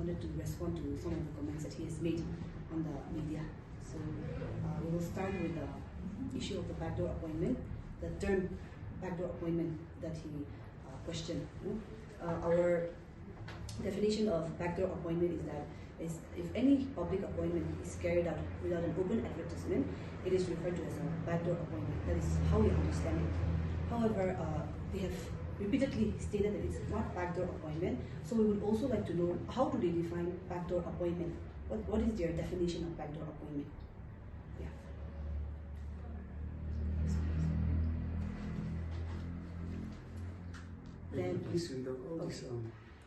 wanted to respond to some of the comments that he has made on the media. So we will start with the issue of the backdoor appointment, the term backdoor appointment that he questioned. Our definition of backdoor appointment is if any public appointment is carried out without an open advertisement, it is referred to as a backdoor appointment. That is how we understand it. However, they have repeatedly stated that it's not backdoor appointment, so we would also like to know how do they define backdoor appointment? What is their definition of backdoor appointment? Yeah. Then, please read out all this.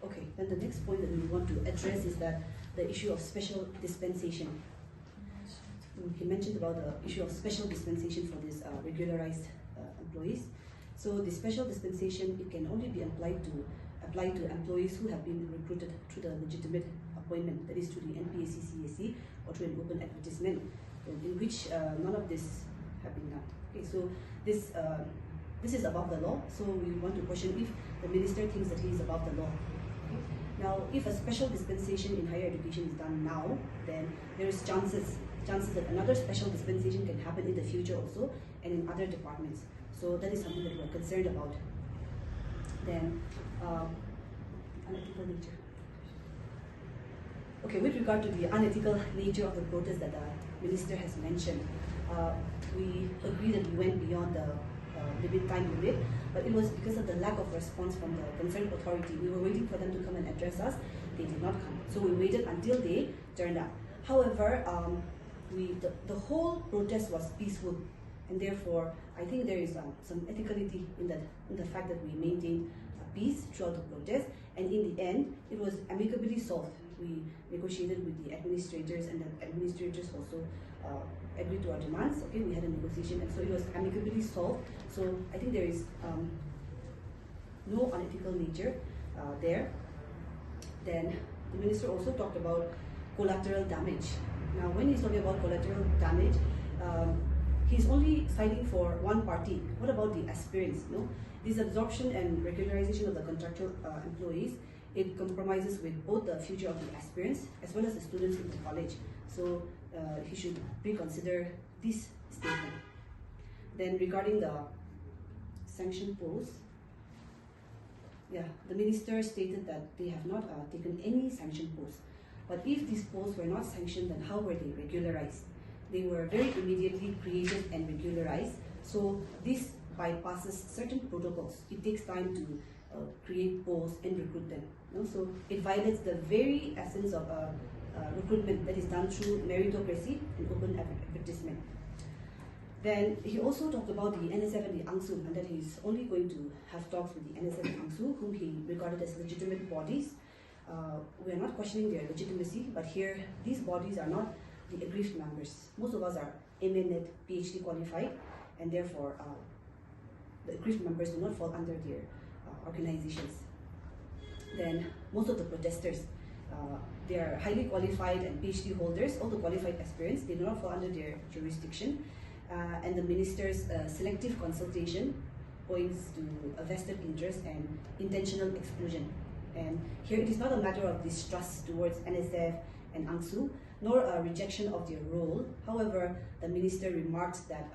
Okay, then the next point that we want to address is that the issue of special dispensation. He mentioned about the issue of special dispensation for these regularized employees. So the special dispensation, it can only be applied to employees who have been recruited through the legitimate appointment, that is to the NPAC-CAC or through an open advertisement, in which none of this have been done. Okay, so this is above the law, so we want to question if the minister thinks that he is above the law. Okay? Now, if a special dispensation in higher education is done now, then there is chances that another special dispensation can happen in the future also and in other departments. So that is something that we're concerned about. Then, unethical nature. Okay, with regard to the unethical nature of the protest that the minister has mentioned, we agree that we went beyond the time limit, but it was because of the lack of response from the concerned authority. We were waiting for them to come and address us. They did not come. So we waited until they turned up. However, the whole protest was peaceful, and therefore I think there is some ethicality in the fact that we maintained peace throughout the protest, and in the end it was amicably solved. We negotiated with the administrators, and the administrators also agreed to our demands. Okay, we had a negotiation, and so it was amicably solved. So I think there is no unethical nature there. Then the minister also talked about collateral damage. Now, when he's talking about collateral damage, he's only citing for one party. What about the aspirants? No, this absorption and regularization of the contractual employees, it compromises with both the future of the aspirants as well as the students in the college. So he should reconsider this statement. Then regarding the sanction posts, the minister stated that they have not taken any sanction posts. But if these posts were not sanctioned, then how were they regularized? They were very immediately created and regularized. So this bypasses certain protocols. It takes time to create posts and recruit them. So it violates the very essence of recruitment that is done through meritocracy and open advertisement. Then he also talked about the NSF and the ANSU, and that he's only going to have talks with the NSF and ANSU, whom he regarded as legitimate bodies. We are not questioning their legitimacy, but here these bodies are not the aggrieved members. Most of us are MNet, PhD qualified, and therefore the aggrieved members do not fall under their organizations. Then most of the protesters, they are highly qualified and PhD holders, all the qualified aspirants, they do not fall under their jurisdiction. And the minister's selective consultation points to a vested interest and intentional exclusion. And here it is not a matter of distrust towards NSF and ANSU, nor a rejection of their role. However, the minister remarks that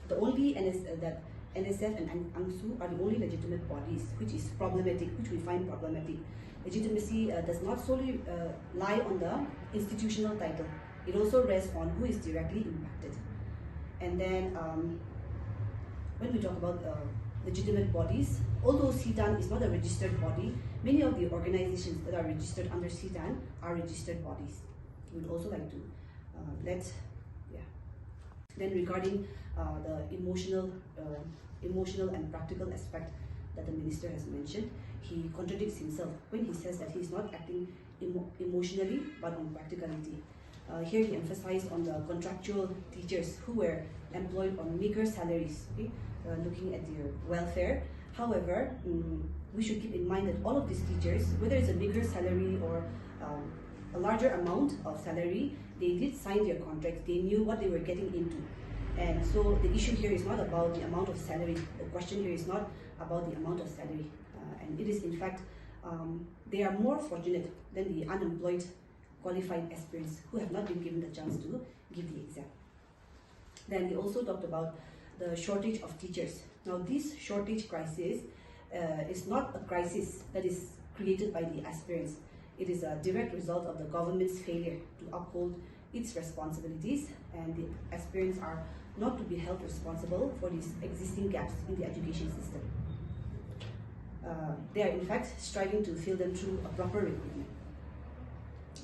that NSF and ANSU are the only legitimate bodies, which is problematic, which we find problematic. Legitimacy does not solely lie on the institutional title. It also rests on who is directly impacted. And then when we talk about legitimate bodies, although Ctan is not a registered body, many of the organizations that are registered under Ctan are registered bodies. We would also like to Then regarding the emotional and practical aspect that the minister has mentioned, he contradicts himself when he says that he is not acting emotionally but on practicality. Here he emphasized on the contractual teachers who were employed on meager salaries, okay, looking at their welfare. However, we should keep in mind that all of these teachers, whether it's a meager salary or a larger amount of salary, they did sign their contracts. They knew what they were getting into. And so the issue here is not about the amount of salary. The question here is not about the amount of salary. And it is in fact they are more fortunate than the unemployed qualified aspirants who have not been given the chance to give the exam. Then they also talked about the shortage of teachers. Now this shortage crisis is not a crisis that is created by the aspirants. It is a direct result of the government's failure to uphold its responsibilities, and the aspirants are not to be held responsible for these existing gaps in the education system. They are in fact striving to fill them through a proper recruitment.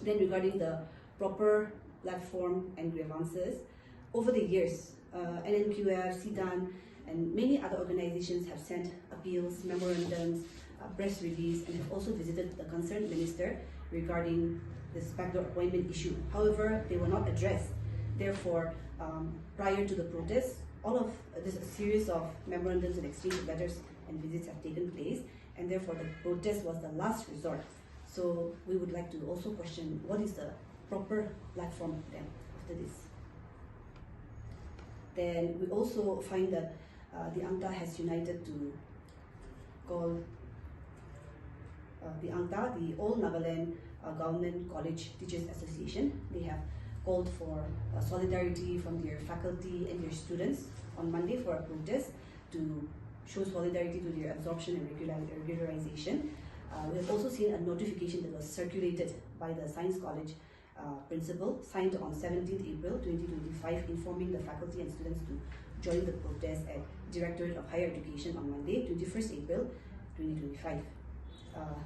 Then regarding the proper platform and grievances, over the years, Nnqf, Ctan, and many other organizations have sent appeals, memorandums, press release, and have also visited the concerned minister regarding this backdoor appointment issue. However, they were not addressed. Therefore, prior to the protests, all of this series of memorandums and exchange of letters and visits have taken place, and therefore the protest was the last resort. So we would like to also question what is the proper platform then after this. Then we also find that the ANTA has united to call the ANTA, the All Nagaland Government College Teachers Association. They have called for solidarity from their faculty and their students on Monday for a protest to show solidarity to their absorption and regularization. We have also seen a notification that was circulated by the Science College principal, signed on 17th April 2025, informing the faculty and students to join the protest at Directorate of Higher Education on Monday, 21st April 2025.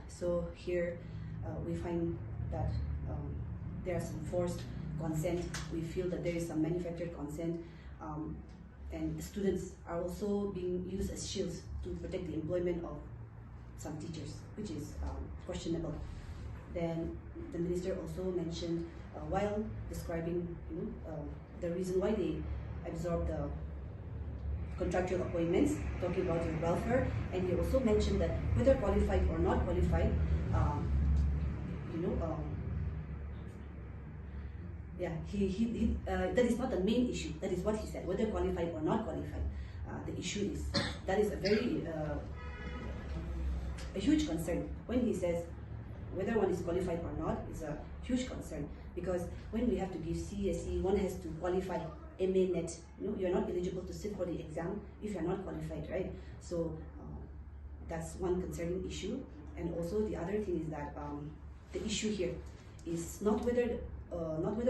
So here we find that there are some forced consent. We feel that there is some manufactured consent, and students are also being used as shields to protect the employment of some teachers, which is questionable. Then the minister also mentioned, while describing the reason why they absorbed the contractual appointments, talking about their welfare, and he also mentioned that whether qualified or not qualified, that is not the main issue. That is what he said. Whether qualified or not qualified, the issue is that is a very a huge concern. When he says whether one is qualified or not is a huge concern, because when we have to give CSE, one has to qualify MA Net. You're not eligible to sit for the exam if you're not qualified, right? So that's one concerning issue. And also the other thing is that the issue here is not whether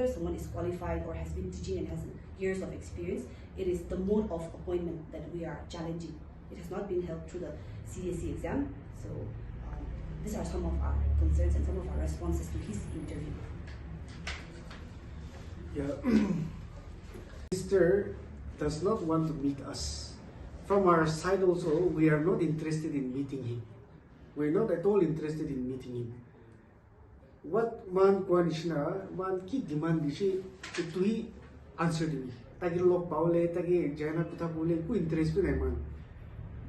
someone is qualified or has been teaching and has years of experience. It is the mode of appointment that we are challenging. It has not been held through the CSE exam. So these are some of our concerns and some of our responses to his interview. Yeah. Minister does not want to meet us. From our side also, we are not interested in meeting him. We're not at all interested in meeting him. What man kwanishna, man ki demand dishi, to he answer to me. Tagi lok paule, tagi jana kutha pole, ku interest nahi man.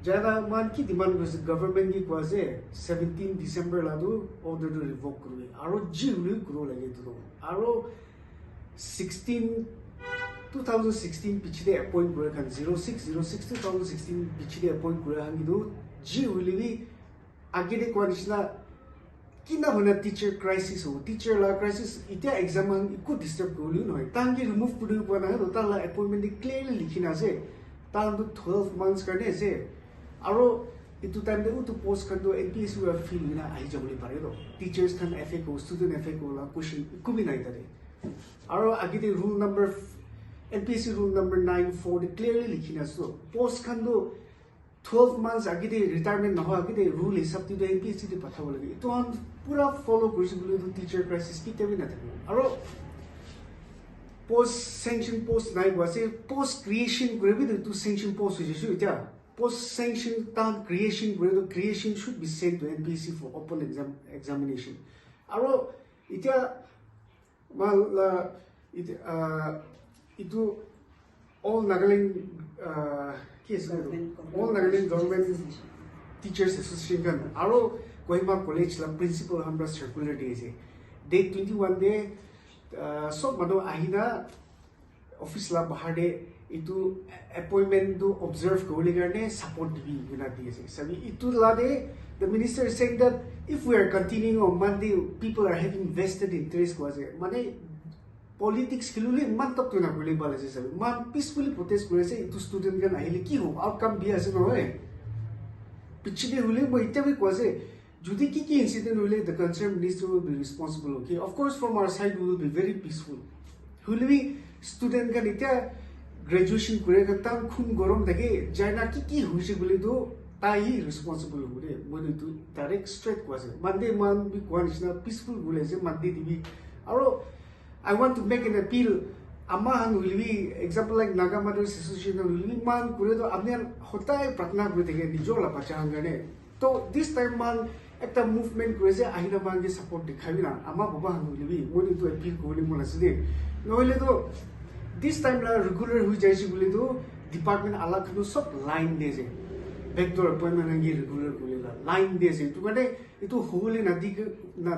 Jana man ki demand was government ki kwaze 17 December ladu order to revoke kruwe. Aro jiwlu kru lage to. Aro 2016 pichde appoint kura kan 06/06/2016 pichde appoint kura hangidu jiwlu agede kwanishna kina hona teacher crisis ho teacher la crisis ita exam ang iku disturb kulu noi tangi remove kudu pana do ta la appointment di clearly likhina ase ta do 12 months karne ase aro itu time de utu post kan do NPSU wa feel na ai jabuli pare do teachers kan FA ko student FA ko la question ikumi nai tare aro agide rule number NPSU rule number 94 de clearly likhina so post kan do 12 months agide retirement na ho agide rule hisab ti do NPSU de patha lagi to on pura follow kurisibuli do teacher crisis ki tebi na thako aro post sanction post nai wase post creation grebi to sanction post jesu ita post sanction tan creation gredo creation should be sent to NPSU for open examination aro ita mal itu all Nagaland all Nagaland government teachers association kan aro Kohima college la principal hamra circular day se day 21 de sob mado ahina office la bahar de itu appointment to observe kole garne support dibi guna diye se sabi itu la de the minister is saying that if we are continuing on Monday, people are having vested interest. Mane politics kilule man tak tu na kuli bala se sabi man peacefully protest kore se itu student kan ahile ki ho outcome bi ase no hai pichide hule mo ite bi kwase judi ki incident hule the concerned minister will be responsible. Okay, of course from our side we will be very peaceful. Hule bi student kan ite graduation kore ka tam khun gorom dage jaina ki hoise bole do tai responsible hule mo itu direct straight kwase mande man bi kwanishna peaceful hule se mande dibi aro I want to make an appeal. Amahan will be example like Nagaland Association will be man kuredo abnian hotai pratna kure theke nijola pachangane. So this time man ekta movement kure se ahina mange support dikhabi na ama baba han will be one to appeal kore mola side. Noile to this time la regular hui jaisi bole to department alak no sob line de je. Backdoor appointment hangi regular kore la line de je. To kane itu whole na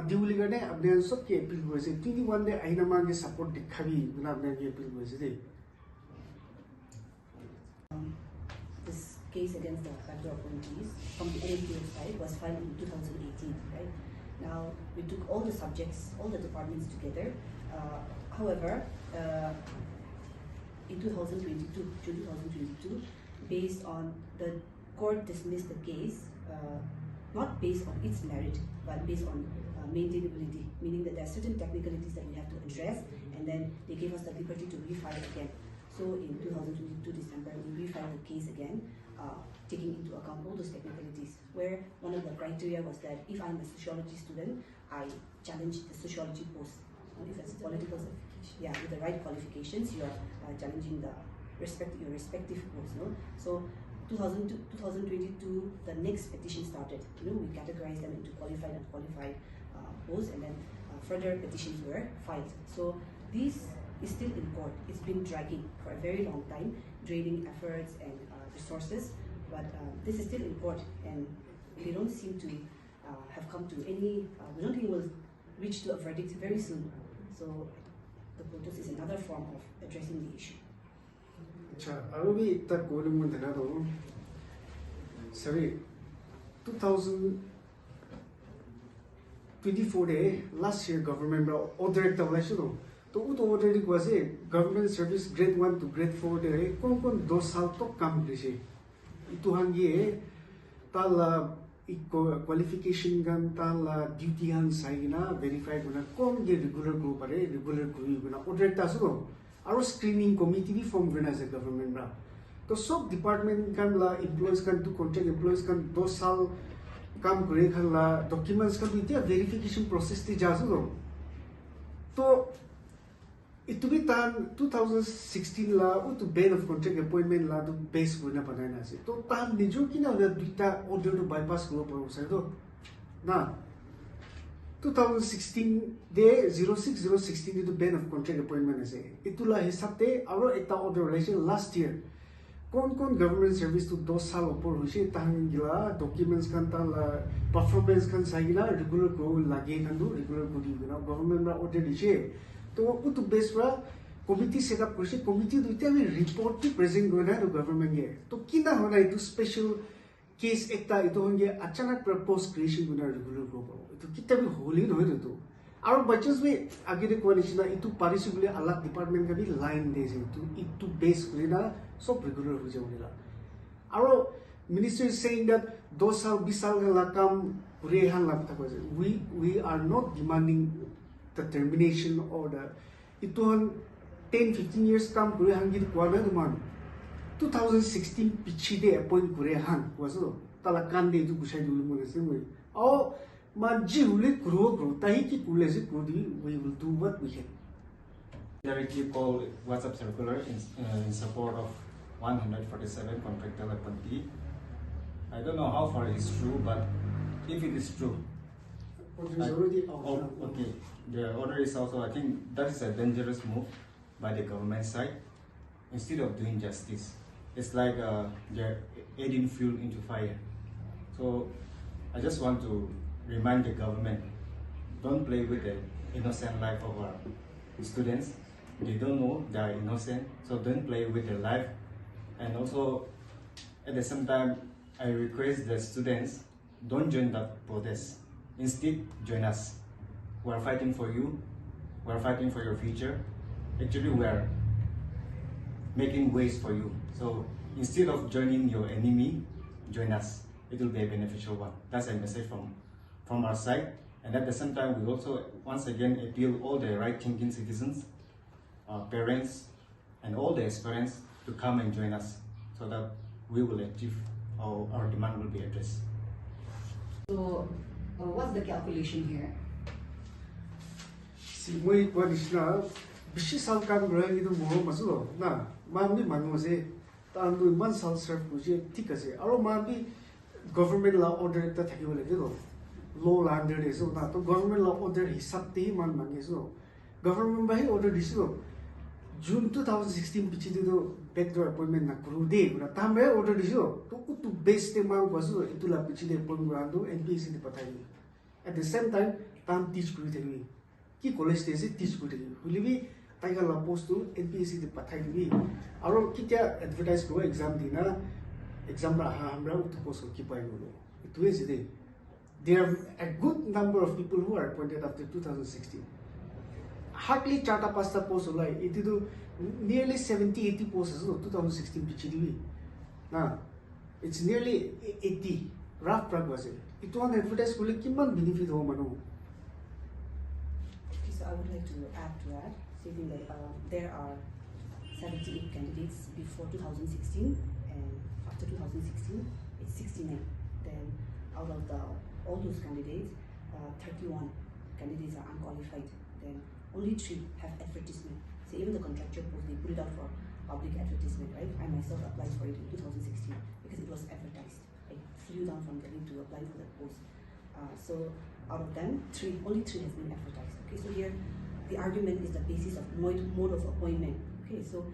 diuli gane abne sob ke appeal kore se 21 de ahina mange support dikhabi na abne ke appeal kore se. This case against the backdoor appointees from the Nnqf side was filed in 2018, right? Now we took all the subjects, all the departments together. However, in 2022, based on the court dismissed the case, not based on its merit, but based on maintainability, meaning that there are certain technicalities that we have to address, and then they gave us the liberty to refile again. So in 2022 December, we refiled the case again, taking into account all those technicalities, where one of the criteria was that if I'm a sociology student, I challenge the sociology post. If it's political, yeah, with the right qualifications, you are challenging your respective posts. No? So 2022, the next petition started. We categorized them into qualified and unqualified posts, and then further petitions were filed. So this is still in court. It's been dragging for a very long time, draining efforts and resources. But this is still in court, and they don't seem to have come to any. We don't think we'll reach to a verdict very soon. So the protest is another form of addressing the issue. Arobi tak golem mun dana do. Sorry, 2024 day last year government order tablasho do. तो वो तो already क्वासे government service grade 1 to grade 4 दे कौन 2 साल तो काम करेছে इतो हंगे ताला क्वालिफिकेशन गन ताला ड्यूटी हन साइना वेरीफाई गुना कौन गे रेगुलर ग्रुप पारे रेगुलर ग्रुप गुना ऑर्डर तासो आरो स्क्रीनिंग कमिटी भी फॉर्म गुना से गवर्नमेंट रा तो सब department kan la employees kan to contract employees kan 2 साल काम करे खन ला डॉक्यूमेंट्स kan भी वेरिफिकेशन प्रोसेस ती जासो तो it to be done 2016 la to ban of contract appointment la to base guna banana se to tan nijo kina na duita order to bypass group par usai to na 2016 de 06016 to ban of contract appointment ase itula hisab te aro eta order relation last year kon government service to 2 saal upor hoise tang gila documents kan ta la performance kan sagila regular go lage kan do regular go di guna government ra order diche तो वो तो base पर committee setup करसे committee दुइते में report की present करना है तो government के तो किना होना है तो स्पेशल केस एकता इतो होंगे अचानक प्रपोज क्रिएशन करना रेगुलर ग्रुप तो कितना भी होली नहीं तो और बच्चों में आगे दे कोनिशना इतो पारिश बोले अलग डिपार्टमेंट का भी लाइन दे से तो इतो बेस करना सब रेगुलर हो जाएगा और मिनिस्टर इज सेइंग दैट 2 साल 20 साल का काम पूरे हां लगता है we are not demanding the termination or the ito 10-15 years kam kure hangi kwala duman 2016 pichide appoint kure han waso tala kande du busai dulu mo se mo o manji ule grow tahi ki kule se kudi we will do what we can directly call WhatsApp circular in support of 147 contractual appointee. I don't know how far it is true, but if it is true, okay. The order is also, I think that is a dangerous move by the government side. Instead of doing justice, it's like they're adding fuel into fire. So I just want to remind the government, don't play with the innocent life of our students. They don't know they are innocent, so don't play with their life. And also, at the same time, I request the students don't join that protest. Instead, join us. We are fighting for you. We are fighting for your future. Actually, we are making ways for you. So instead of joining your enemy, join us. It will be a beneficial one. That's a message from our side. And at the same time, we also once again appeal all the right-thinking citizens, parents, and all the aspirants to come and join us so that we will achieve our demand will be addressed. So, what's the calculation here? Si moi kwadisna bishi sal kam grang idu mo masu na mambi manose tandu man sal serve buje thik ase aro mambi government law order ta thakibo lage do law under is na to government law order hisab te man mangi so government bai order disu June 2016 pichi do backdoor appointment na kuru de na tambe order disu to kutu base te mang basu itula pichi de appointment rando NPC de pathai at the same time tam teach kuri thagi ki college te teach kuri thagi hulibi taiga la post to NPC de pathai di aro kitya advertise ko exam dina exam ra hamra utu post ki pai no it is de there are a good number of people who are appointed after 2016 hardly charta pasta post olai it do nearly 70-80 posts 2016 pichidi na it's nearly 80 rough progress it one advertise kule kimman benefit ho manu. Okay, so I would like to add to that, saying that there are 78 candidates before 2016, and after 2016 it's 69. Then out of all those candidates, 31 candidates are unqualified. Then only 3 have advertisement. So even the contractual post, they put it out for public advertisement, right? I myself applied for it in 2016 because it was advertised. I flew down from Delhi to apply for that post. So out of them, only 3 has been advertised. Okay, so here the argument is the basis of mode of appointment. Okay, so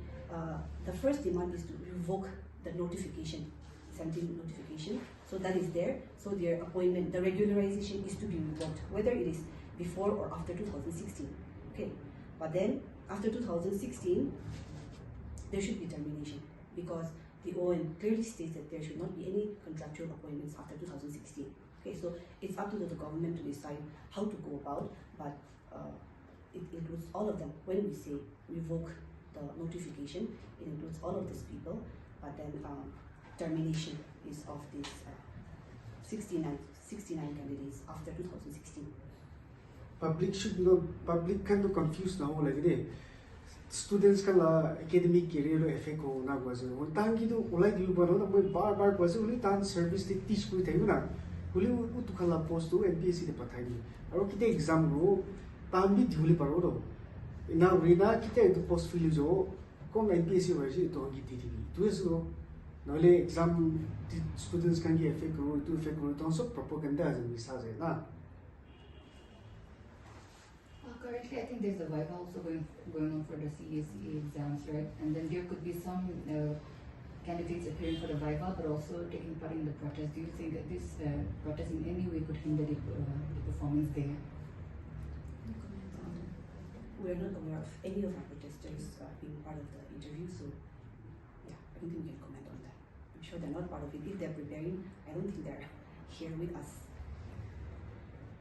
the first demand is to revoke the notification, 17 notification. So that is there. So their appointment, the regularization is to be revoked, whether it is before or after 2016. Okay, but then after 2016, there should be termination because the OM clearly states that there should not be any contractual appointments after 2016. Okay, so it's up to the government to decide how to go about, but it includes all of them. When we say revoke the notification, it includes all of these people, but then termination is of these 69 candidates after 2016. Public should know, public can do confused now like this. Students can academic career effect ko na bazu. Tangi do ulai diu bano na moi bar bazu uli tan service te teach ko thai na. Uli utu khala post to NPSC de pathai ni. Aro kite exam ro tam bi diuli paro do. Na rina kite to post fill jo kom NPSC versi to gi ti ti. Tu eso no le exam students can get effect ko to effect ko to so propaganda as message na. Currently, I think there's a viva also going on for the CSE exams, right? And then there could be some candidates appearing for the viva, but also taking part in the protest. Do you think that this protest in any way could hinder the performance there? We are not aware of any of our protesters being part of the interview, so yeah, I don't think we can comment on that. I'm sure they're not part of it. If they're preparing, I don't think they're here with us.